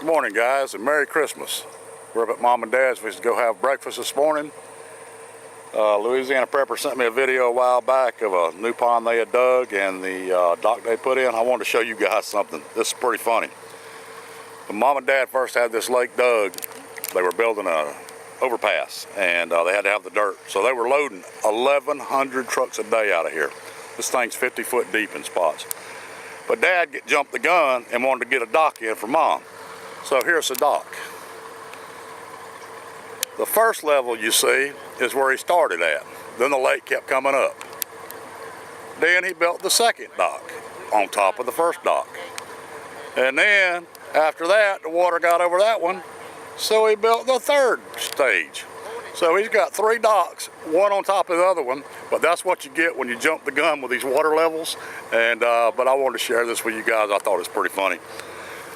Good morning, guys, and Merry Christmas. We're up at Mom and Dad's. We used to go have breakfast this morning. Louisiana Prepper sent me a video a while back of a new pond they had dug and the dock they put in. I wanted to show you guys something. This is pretty funny. When Mom and Dad first had this lake dug, they were building a overpass, and they had to have the dirt. So they were loading 1,100 trucks a day out of here. This thing's 50 foot deep in spots. But Dad jumped the gun and wanted to get a dock in for Mom. So here's the dock. The first level you see is where he started at. Then the lake kept coming up. Then he built the second dock on top of the first dock. And then after that, the water got over that one, so he built the third stage. So he's got 3 docks, one on top of the other one, but that's what you get when you jump the gun with these water levels. And but I wanted to share this with you guys. I thought it was pretty funny.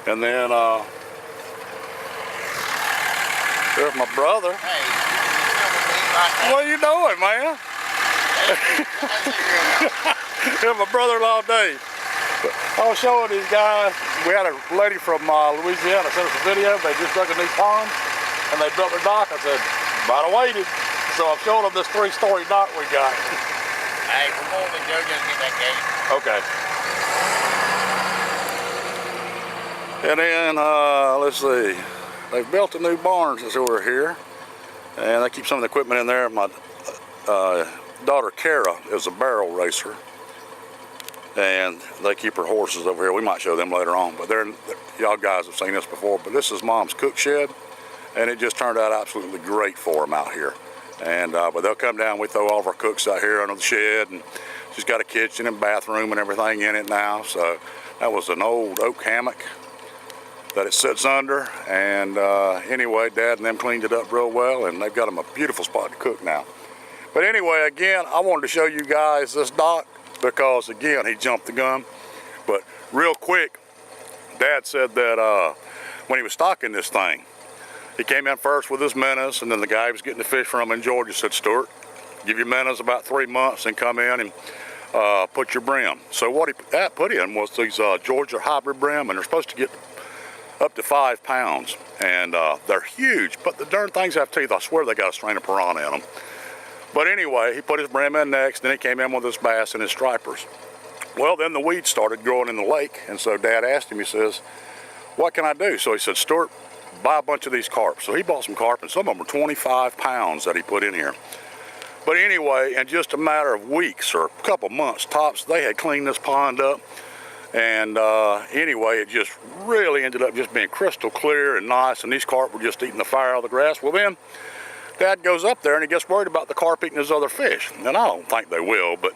And then there's my brother. Hey, what are you doing, man? Here's my brother-in-law, Dave. I was showing these guys. We had a lady from Louisiana sent us a video. They just dug a new pond and they built their dock. I said, might have waited. So I'm showing them this 3-story dock we got. Hey, we're going to go just get that gate. Okay. And then, let's see. They've built a new barn since we were here. And they keep some of the equipment in there. My daughter, Kara, is a barrel racer. And they keep her horses over here. We might show them later on. But y'all guys have seen this before. But this is Mom's cook shed. And it just turned out absolutely great for them out here. And but they'll come down. We throw all of our cooks out here under the shed. And she's got a kitchen and bathroom and everything in it now. So that was an old oak hammock that it sits under. And anyway, Dad and them cleaned it up real well. And they've got them a beautiful spot to cook now. But anyway, again, I wanted to show you guys this dock because, again, he jumped the gun. But real quick, Dad said that when he was stocking this thing, he came in first with his minnows, and then the guy he was getting the fish from in Georgia said, Stuart, give your minnows about 3 months and come in and put your brim. So what he put in was these Georgia hybrid brim, and they're supposed to get up to 5 pounds. And they're huge, but the darn things have teeth. I swear they got a strain of piranha in them. But anyway, he put his brim in next, then he came in with his bass and his stripers. Well, then the weeds started growing in the lake, and so Dad asked him, he says, what can I do? So he said, Stuart, buy a bunch of these carp. So he bought some carp, and some of them were 25 pounds that he put in here. But anyway, in just a matter of weeks or a couple months tops, they had cleaned this pond up. And anyway, it just really ended up just being crystal clear and nice, and these carp were just eating the fire out of the grass. Well, then Dad goes up there and he gets worried about the carp eating his other fish. And I don't think they will, but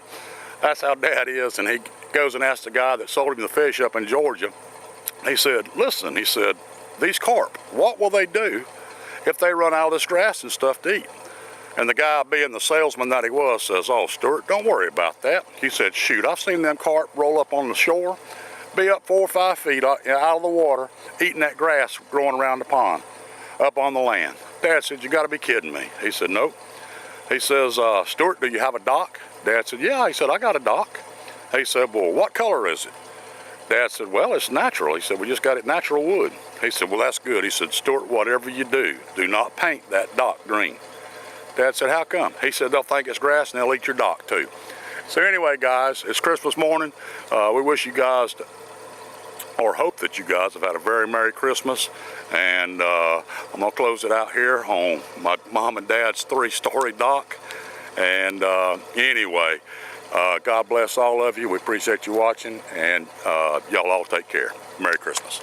that's how Dad is. And he goes and asks the guy that sold him the fish up in Georgia. He said, listen, he said, these carp, what will they do if they run out of this grass and stuff to eat? And the guy, being the salesman that he was, says, oh, Stuart, don't worry about that. He said, shoot, I've seen them carp roll up on the shore, be up 4 or 5 feet out of the water, eating that grass growing around the pond, up on the land. Dad said, you got to be kidding me. He said, nope. He says, Stuart, do you have a dock? Dad said, yeah. He said, I got a dock. He said, well, what color is it? Dad said, well, it's natural. He said, we just got it natural wood. He said, well, that's good. He said, Stuart, whatever you do not paint that dock green. Dad said, how come? He said, they'll think it's grass and they'll eat your dock too. So anyway, guys, it's Christmas morning. We wish you guys, or hope that you guys have had a very Merry Christmas. And I'm gonna close it out here on my Mom and Dad's 3-story dock. And anyway, God bless all of you. We appreciate you watching, and y'all all take care. Merry Christmas.